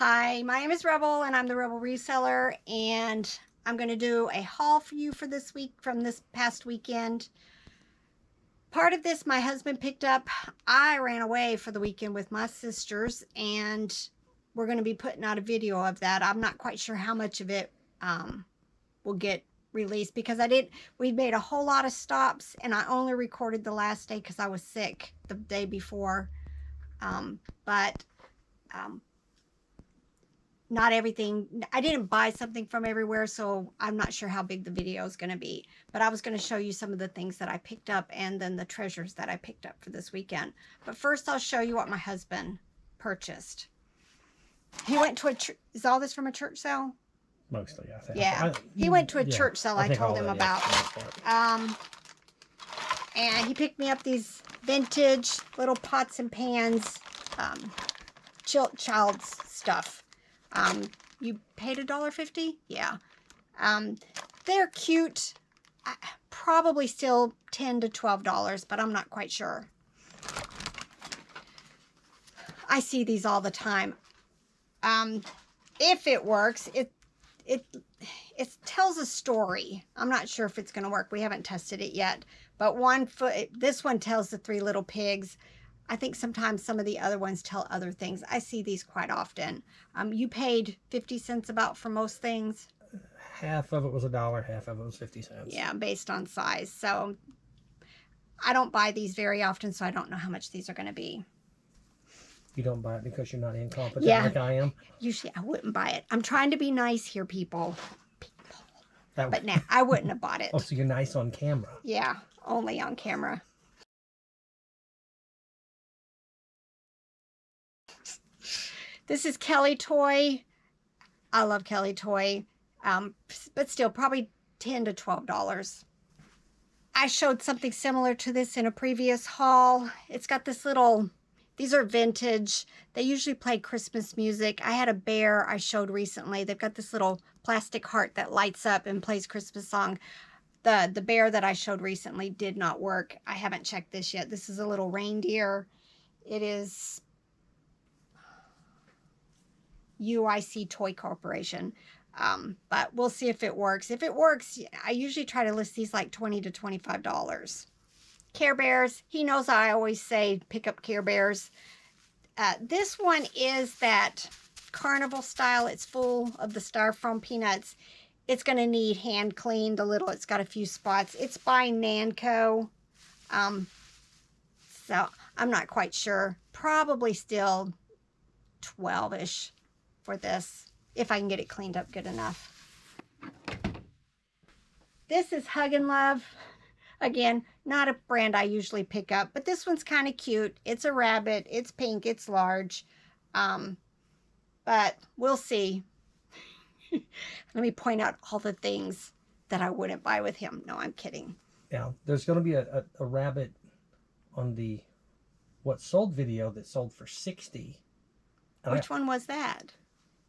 Hi, my name is Rebel and I'm the Rebel Reseller, and I'm going to do a haul for you for this week from this past weekend. Part of this my husband picked up. I ran away for the weekend with my sisters, and we're going to be putting out a video of that. I'm not quite sure how much of it will get released because we made a whole lot of stops, and I only recorded the last day because I was sick the day before. But not everything, I didn't buy something from everywhere, so I'm not sure how big the video is going to be, but I was going to show you some of the things that I picked up and then the treasures that I picked up for this weekend. But first I'll show you what my husband purchased. He went to is all this from a church sale? Mostly, I think. Yeah, he went to a church sale I told him about. And he picked me up these vintage little pots and pans, child's stuff. You paid $1.50? Yeah. They're cute. Probably still $10 to $12, but I'm not quite sure. I see these all the time. If it works, it tells a story. I'm not sure if it's going to work. We haven't tested it yet. But this one tells the Three Little Pigs. I think sometimes some of the other ones tell other things. I see these quite often. You paid 50 cents about for most things. Half of it was $1, half of it was 50 cents. Yeah, based on size. So I don't buy these very often, so I don't know how much these are going to be. You don't buy it because you're not incompetent like I am? Usually I wouldn't buy it. I'm trying to be nice here, people. But nah, I wouldn't have bought it. Oh, so you're nice on camera. Yeah, only on camera. This is Kelly Toy. I love Kelly Toy, but still probably $10 to $12. I showed something similar to this in a previous haul. It's got this little, these are vintage. They usually play Christmas music. I had a bear I showed recently. They've got this little plastic heart that lights up and plays Christmas song. The bear that I showed recently did not work. I haven't checked this yet. This is a little reindeer. It is UIC Toy Corporation. But we'll see if it works. If it works, I usually try to list these like $20 to $25. Care Bears. He knows I always say pick up Care Bears. This one is that carnival style. It's full of the styrofoam peanuts. It's going to need hand cleaned a little. It's got a few spots. It's by Nanco. So I'm not quite sure. Probably still 12-ish for this, if I can get it cleaned up good enough. This is Hug and Love. Again, not a brand I usually pick up, but this one's kind of cute. It's a rabbit. It's pink. It's large. But we'll see. Let me point out all the things that I wouldn't buy with him. No, I'm kidding. Yeah, there's going to be a rabbit on the what sold video that sold for $60. Which one was that?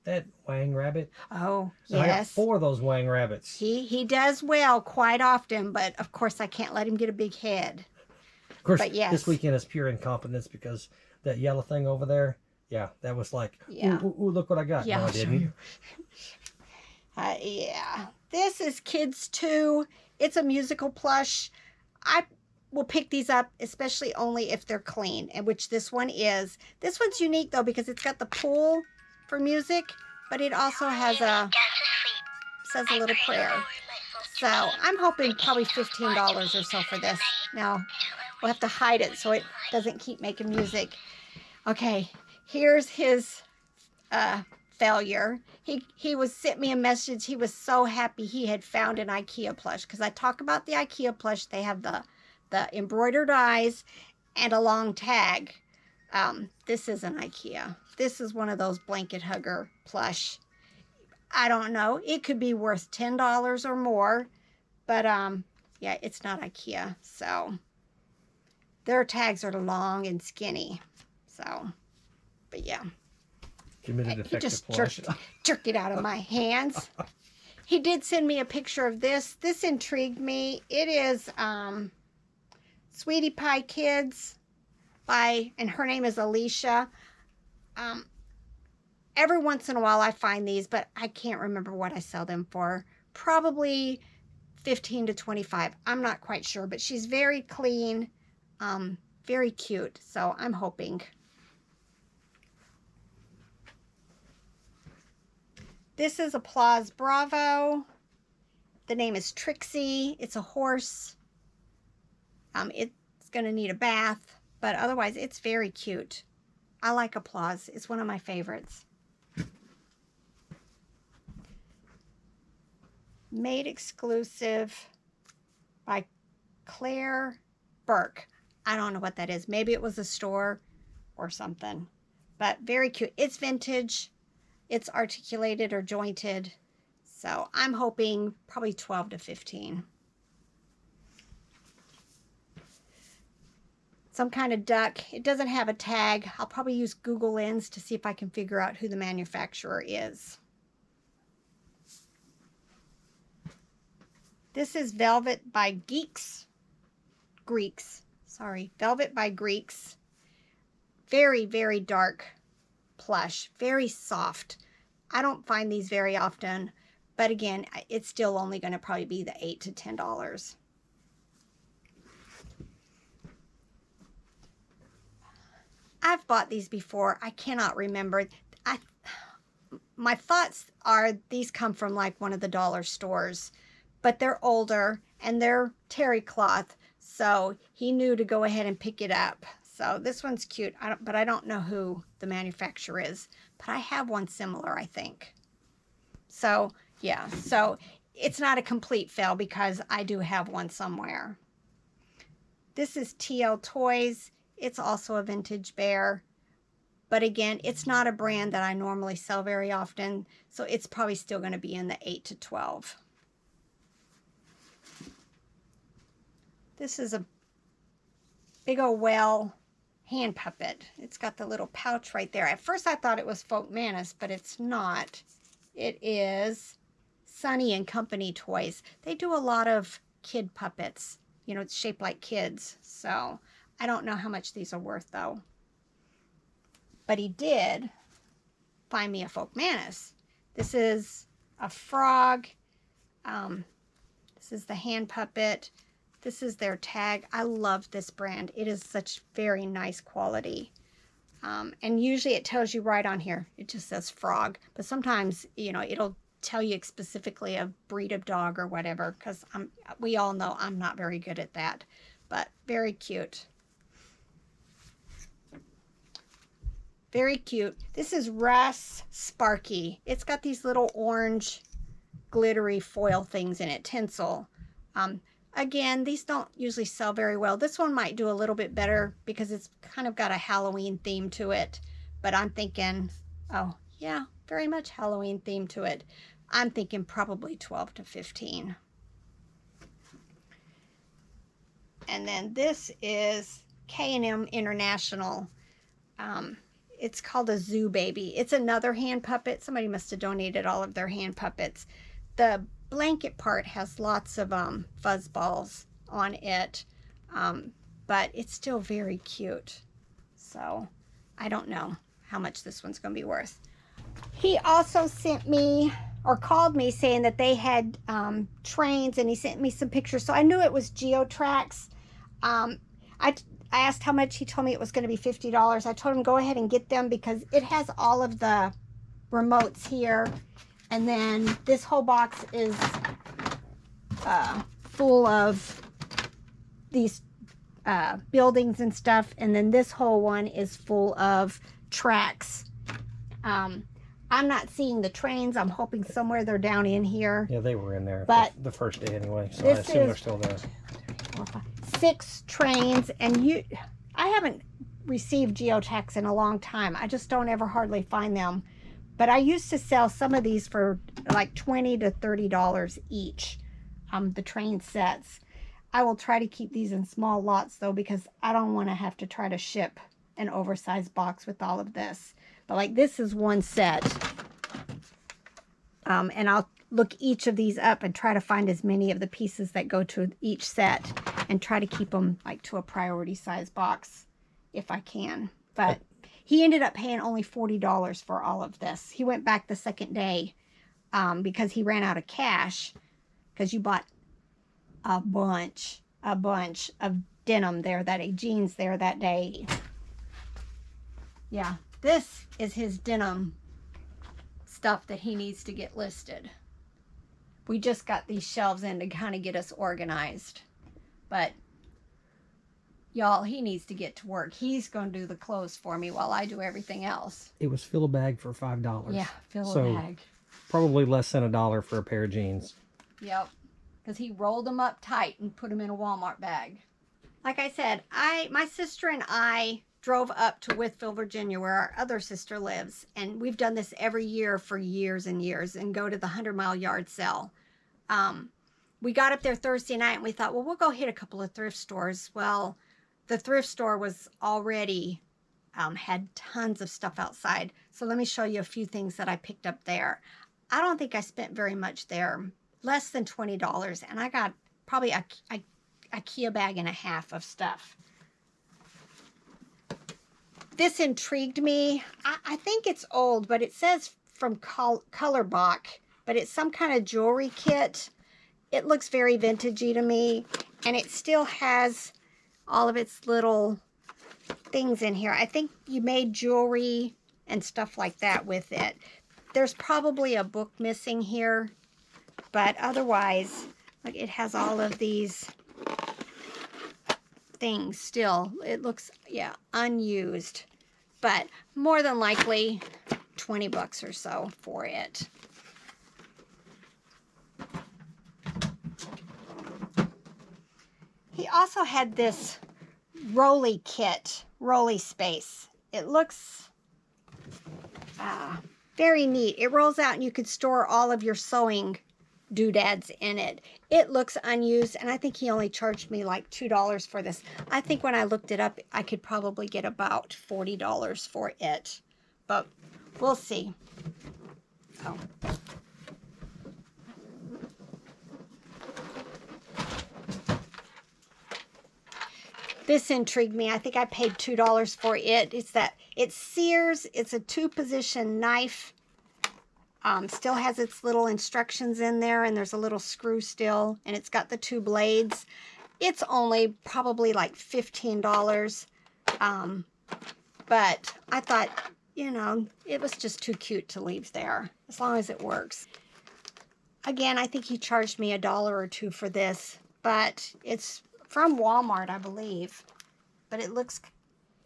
That Wang rabbit. Oh, so yes. I got 4 of those Wang rabbits. He does well quite often, but of course I can't let him get a big head. Of course, but yes. This weekend is pure incompetence because that yellow thing over there, yeah, that was like, yeah. Ooh, look what I got. Yeah, no, I didn't. Yeah. This is Kids 2. It's a musical plush. I will pick these up, especially only if they're clean, and which this one is. This one's unique, though, because it's got the pool for music, but it also has says a little prayer. So I'm hoping probably $15 or so for this. Now, we'll have to hide it so it doesn't keep making music. Okay, here's his failure. He sent me a message. He was so happy he had found an IKEA plush, because I talk about the IKEA plush. They have the embroidered eyes and a long tag. This isn't IKEA. This is one of those blanket hugger plush. I don't know. It could be worth $10 or more, but yeah, it's not IKEA. So their tags are long and skinny. So, but yeah. Give me the defective plush. He just jerked it out of my hands. He did send me a picture of this. This intrigued me. It is Sweetie Pie Kids and her name is Alicia. every once in a while I find these, but I can't remember what I sell them for. Probably 15 to 25. I'm not quite sure, but she's very clean, very cute. So I'm hoping. This is a Applause Bravo. The name is Trixie. It's a horse. It's going to need a bath, but otherwise it's very cute. I like Applause. It's one of my favorites. Made exclusive by Claire Burke. I don't know what that is. Maybe it was a store or something, but very cute. It's vintage. It's articulated or jointed. So I'm hoping probably 12 to 15. Some kind of duck. It doesn't have a tag. I'll probably use Google Lens to see if I can figure out who the manufacturer is. This is Velvet by Greeks. Sorry, Velvet by Greeks. Very, very dark plush. Very soft. I don't find these very often, but again, it's still only going to probably be the $8 to $10. I've bought these before. I cannot remember. My thoughts are these come from like one of the dollar stores, but they're older and they're terry cloth, so he knew to go ahead and pick it up. So this one's cute, but I don't know who the manufacturer is, but I have one similar, I think. So yeah, so it's not a complete fail because I do have one somewhere. This is TL Toys. It's also a vintage bear, but again, it's not a brand that I normally sell very often, so it's probably still going to be in the 8 to 12. This is a big old whale hand puppet. It's got the little pouch right there. At first I thought it was Folk Manus, but it's not. It is Sonny and Company Toys. They do a lot of kid puppets. You know, it's shaped like kids, so I don't know how much these are worth though. But he did find me a Folk Manus. This is a frog. This is the hand puppet. This is their tag. I love this brand. It is such very nice quality. And usually it tells you right on here. It just says frog. But sometimes, you know, it'll tell you specifically a breed of dog or whatever, because we all know I'm not very good at that. But very cute. Very cute. This is Russ Sparky. It's got these little orange glittery foil things in it, tinsel. Again, these don't usually sell very well. This one might do a little bit better because it's kind of got a Halloween theme to it. But I'm thinking, oh yeah, very much Halloween theme to it. I'm thinking probably 12 to 15. And then this is K&M International. It's called a Zoo Baby. It's another hand puppet. Somebody must have donated all of their hand puppets. The blanket part has lots of fuzz balls on it, but it's still very cute. So I don't know how much this one's going to be worth. He also sent me or called me saying that they had trains, and he sent me some pictures. So I knew it was GeoTrax. I asked how much. He told me it was going to be $50. I told him go ahead and get them because it has all of the remotes here. And then this whole box is full of these buildings and stuff. And then this whole one is full of tracks. I'm not seeing the trains. I'm hoping somewhere they're down in here. Yeah, they were in there but the first day anyway, so I assume they're still there. 6 trains, and I haven't received GeoTags in a long time. I just don't ever hardly find them. But I used to sell some of these for like $20 to $30 each, the train sets. I will try to keep these in small lots though, because I don't want to have to try to ship an oversized box with all of this. But like this is one set. And I'll look each of these up and try to find as many of the pieces that go to each set and try to keep them like to a priority size box if I can. But He ended up paying only $40 for all of this. He went back the second day because he ran out of cash, because you bought a bunch of denim there that day, jeans there that day. Yeah, this is his denim stuff that he needs to get listed. We just got these shelves in to kind of get us organized. But y'all, he needs to get to work. He's going to do the clothes for me while I do everything else. It was fill a bag for $5. Yeah, fill so a bag. Probably less than $1 for a pair of jeans. Yep, because he rolled them up tight and put them in a Walmart bag. Like I said, my sister and I drove up to Withville, Virginia, where our other sister lives, and we've done this every year for years and years, and go to the 100-mile yard sale. We got up there Thursday night, and we thought, well, we'll go hit a couple of thrift stores. Well, the thrift store was already had tons of stuff outside. So let me show you a few things that I picked up there. I don't think I spent very much there, less than $20, and I got probably a IKEA bag and a half of stuff. This intrigued me. I think it's old, but it says from Colorbach, but it's some kind of jewelry kit. It looks very vintagey to me, and it still has all of its little things in here. I think you made jewelry and stuff like that with it. There's probably a book missing here, but otherwise, like, it has all of these things still. It looks, yeah, unused, but more than likely $20 or so for it. He also had this Rolly kit, Rolly Space. It looks very neat. It rolls out and you could store all of your sewing doodads in it. It looks unused, and I think he only charged me like $2 for this. I think when I looked it up, I could probably get about $40 for it, but we'll see. Oh. This intrigued me. I think I paid $2 for it. It's Sears. It's a 2-position knife. Still has its little instructions in there, and there's a little screw still, and it's got the 2 blades. It's only probably like $15. But I thought, you know, it was just too cute to leave there, as long as it works. Again, I think he charged me $1 or $2 for this, but it's from Walmart, I believe, but it looks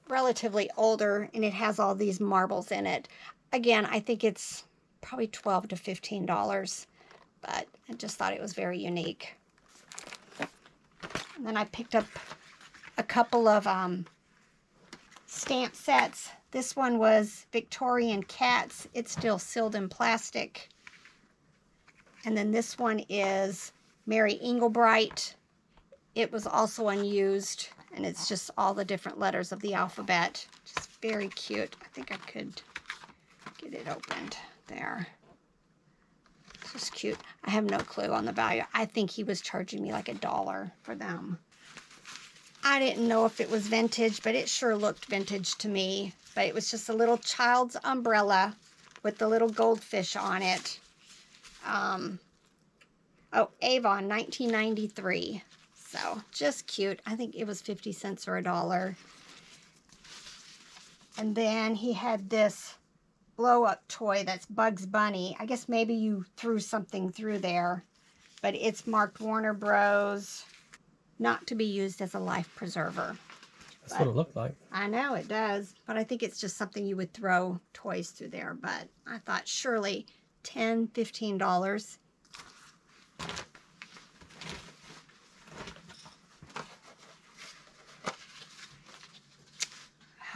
relatively older, and it has all these marbles in it. Again, I think it's probably $12 to $15, but I just thought it was very unique. And then I picked up a couple of stamp sets. This one was Victorian Cats. It's still sealed in plastic. And then this one is Mary Englebright. It was also unused, and it's just all the different letters of the alphabet. Just very cute. I think I could get it opened there. It's just cute. I have no clue on the value. I think he was charging me like $1 for them. I didn't know if it was vintage, but it sure looked vintage to me. But it was just a little child's umbrella with the little goldfish on it. Oh, Avon, 1993. So, just cute. I think it was 50 cents or $1. And then he had this blow-up toy that's Bugs Bunny. I guess maybe you threw something through there. But it's marked Warner Bros. Not to be used as a life preserver. That's what it looked like. I know it does. But I think it's just something you would throw toys through there. But I thought surely $10, $15.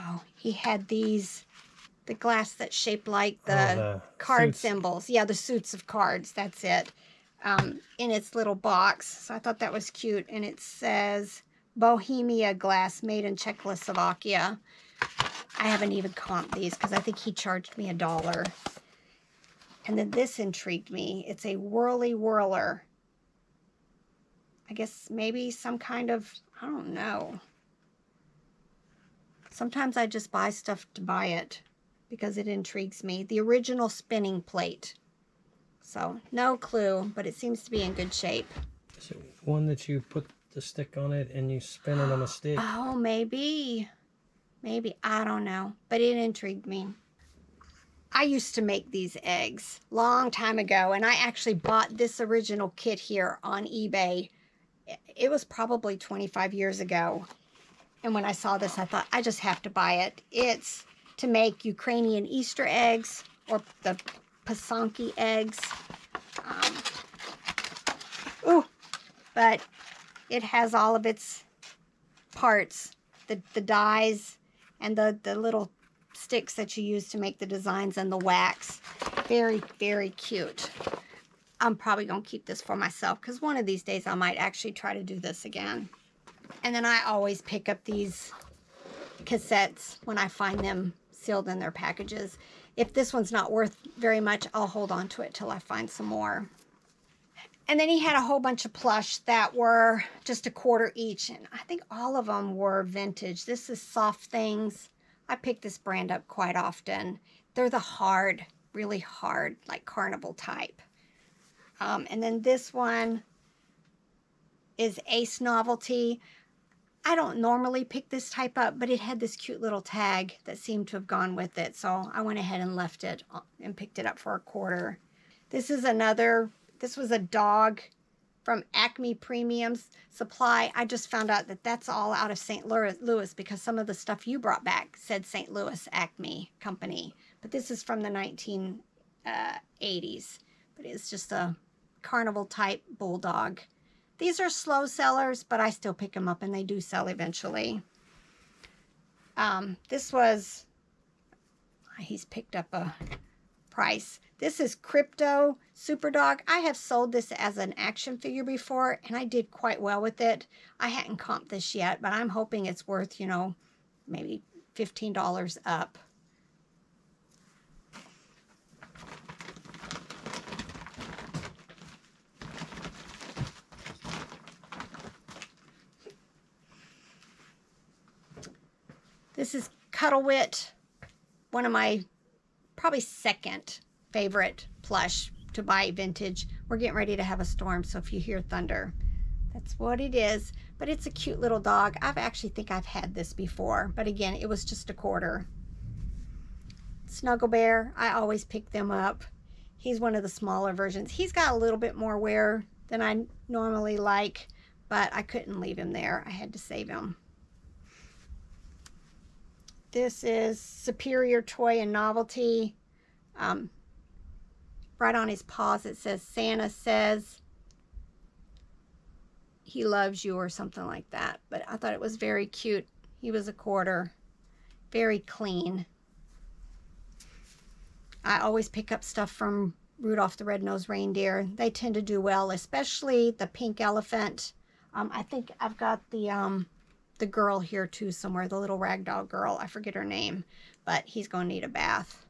Oh, he had these, the glass that's shaped like the card suits. symbols. Yeah, the suits of cards. That's it. In its little box. So I thought that was cute. And it says Bohemia glass made in Czechoslovakia. I haven't even comped these because I think he charged me $1. And then this intrigued me. It's a whirly whirler. I guess maybe some kind of, I don't know. Sometimes I just buy stuff to buy it because it intrigues me. The original spinning plate. So, no clue, but it seems to be in good shape. Is it one that you put the stick on it and you spin it on a stick? Oh, maybe. Maybe. I don't know. But it intrigued me. I used to make these eggs long time ago, and I actually bought this original kit here on eBay. It was probably 25 years ago. And when I saw this, I thought, I just have to buy it. It's to make Ukrainian Easter eggs or the Pasanki eggs. But it has all of its parts, the dies and the little sticks that you use to make the designs and the wax. Very, very cute. I'm probably going to keep this for myself because one of these days I might actually try to do this again. And then I always pick up these cassettes when I find them sealed in their packages. If this one's not worth very much, I'll hold on to it till I find some more. And then he had a whole bunch of plush that were just $0.25 each. And I think all of them were vintage. This is Soft Things. I pick this brand up quite often. They're the hard, really hard, like carnival type. And then this one is Ace Novelty. I don't normally pick this type up, but it had this cute little tag that seemed to have gone with it. So I went ahead and left it and picked it up for $0.25. This is another, this was a dog from Acme Premiums Supply. I just found out that that's all out of St. Louis because some of the stuff you brought back said St. Louis Acme Company. But this is from the 1980s. But it's just a carnival type bulldog. These are slow sellers, but I still pick them up and they do sell eventually. This was, he's picked up a price. This is Crypto Superdog. I have sold this as an action figure before, and I did quite well with it. I hadn't comped this yet, but I'm hoping it's worth, you know, maybe $15 up. This is Cuddlewit, one of my probably second favorite plush to buy vintage. We're getting ready to have a storm, so if you hear thunder, that's what it is. But it's a cute little dog. I actually think I've had this before, but again, it was just $0.25. Snuggle Bear, I always pick them up. He's one of the smaller versions. He's got a little bit more wear than I normally like, but I couldn't leave him there. I had to save him. This is Superior Toy and Novelty. Right on his paws it says, Santa says he loves you or something like that. But I thought it was very cute. He was $0.25. Very clean. I always pick up stuff from Rudolph the Red-Nosed Reindeer. They tend to do well, especially the pink elephant. I think I've got the girl here too somewhere, the little ragdoll girl. I forget her name, but he's going to need a bath.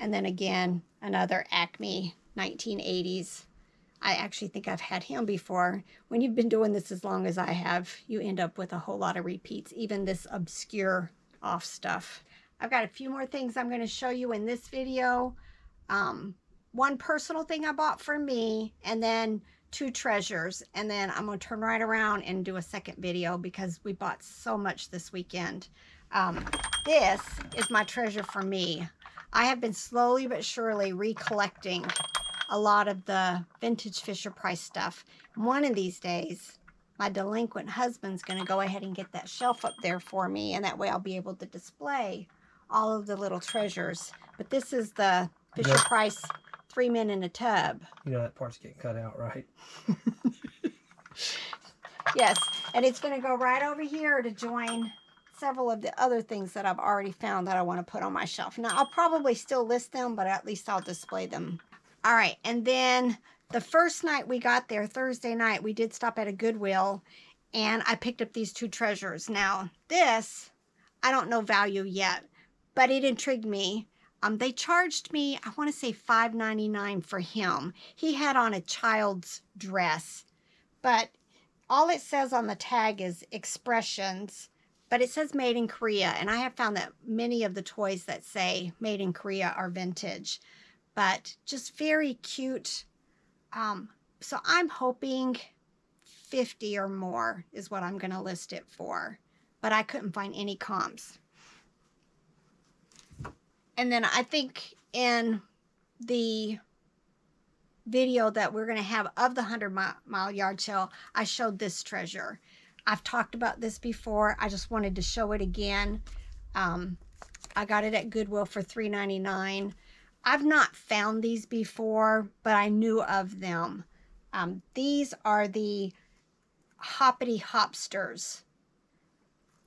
And then again, another Acme 1980s. I actually think I've had him before. When you've been doing this as long as I have, you end up with a whole lot of repeats, even this obscure off stuff. I've got a few more things I'm going to show you in this video. One personal thing I bought for me, and then two treasures, and then I'm going to turn right around and do a second video because we bought so much this weekend. This is my treasure for me. I have been slowly but surely recollecting a lot of the vintage Fisher-Price stuff. One of these days, my delinquent husband's going to go ahead and get that shelf up there for me, and that way I'll be able to display all of the little treasures. But this is the Fisher-Price 3 Men in a Tub. You know that part's getting cut out, right? Yes, and it's going to go right over here to join several of the other things that I've already found that I want to put on my shelf. Now, I'll probably still list them, but at least I'll display them. All right, and then the first night we got there, Thursday night, we did stop at a Goodwill, and I picked up these two treasures. Now, this, I don't know value yet, but it intrigued me. They charged me, I want to say $5.99 for him. He had on a child's dress, but all it says on the tag is expressions, but it says made in Korea, and I have found that many of the toys that say made in Korea are vintage, but just very cute. So I'm hoping 50 or more is what I'm going to list it for, but I couldn't find any comps. And then I think in the video that we're going to have of the 100-mile yard sale, I showed this treasure. I've talked about this before. I just wanted to show it again. I got it at Goodwill for $3.99. I've not found these before, but I knew of them. These are the Hoppity Hopsters.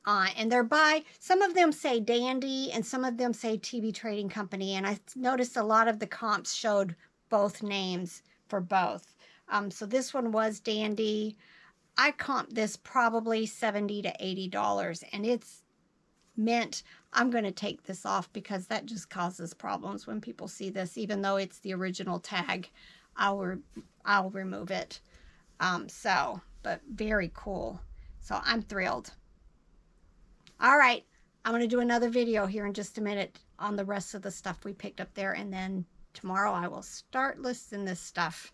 And they're by, some of them say Dandy and some of them say TB Trading Company. And I noticed a lot of the comps showed both names for both. So this one was Dandy. I comped this probably $70 to $80, and it's meant, I'm going to take this off because that just causes problems when people see this. Even though it's the original tag, I'll remove it. But very cool. So I'm thrilled. All right, I'm going to do another video here in just a minute on the rest of the stuff we picked up there, and then tomorrow I will start listing this stuff.